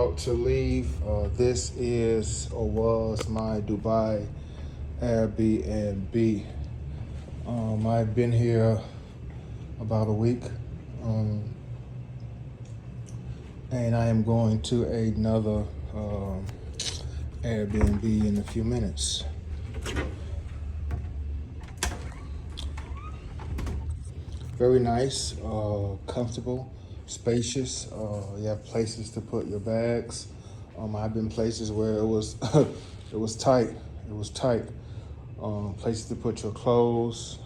about to leave. This is or was my Dubai Airbnb. I've been here about a week, and I am going to another Airbnb in a few minutes. Very nice, comfortable, spacious. You have places to put your bags. I've been places where it was it was tight. It was tight. Places to put your clothes.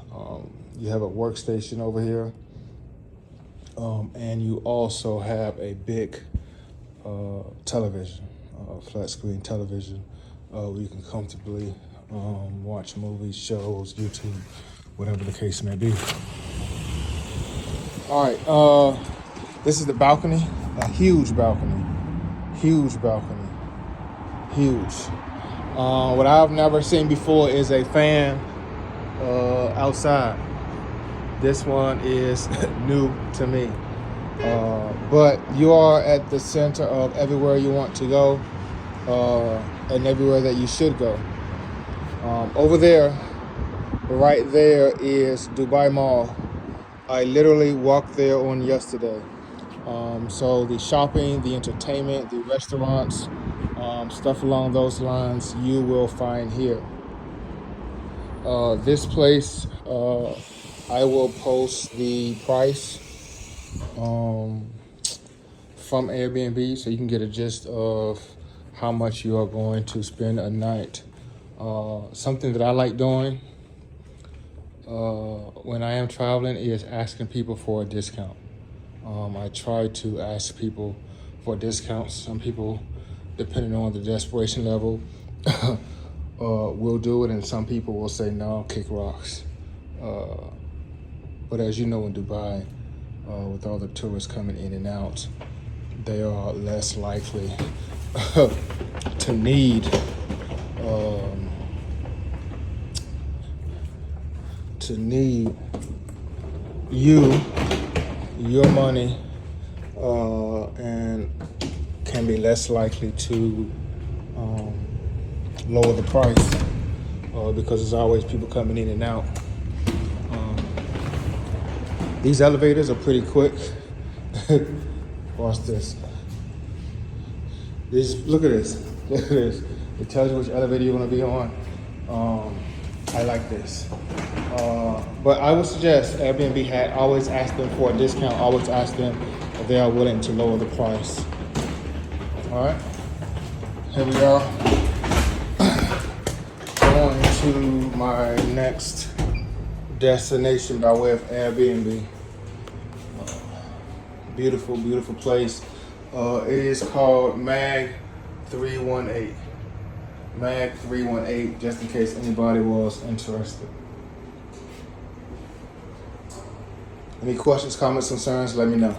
You have a workstation over here, and you also have a big television, flat screen television, where you can comfortably watch movies, shows, YouTube, whatever the case may be. All right, this is the balcony, a huge balcony, huge balcony, huge. What I've never seen before is a fan outside. This one is new to me. But you are at the center of everywhere you want to go and everywhere that you should go. Over there, right there is Dubai Mall. I literally walked there on yesterday. So the shopping, the entertainment, the restaurants, stuff along those lines, you will find here. This place, I will post the price from Airbnb so you can get a gist of how much you are going to spend a night. Something that I like doing when I am traveling is asking people for a discount. I try to ask people for discounts. Some people, depending on the desperation level, will do it, and some people will say no, kick rocks. But as you know, in Dubai, with all the tourists coming in and out, they are less likely to need your money, and can be less likely to lower the price because there's always people coming in and out. These elevators are pretty quick. Watch this. Look at this. Look at this. It tells you which elevator you're going to be on. I like this. But I would suggest Airbnb had always ask them for a discount. Always ask them if they are willing to lower the price. All right. Here we are. Going to my next destination by way of Airbnb. Beautiful, beautiful place. It is called Mag 318. Mag 318, just in case anybody was interested. Any questions, comments, concerns, let me know.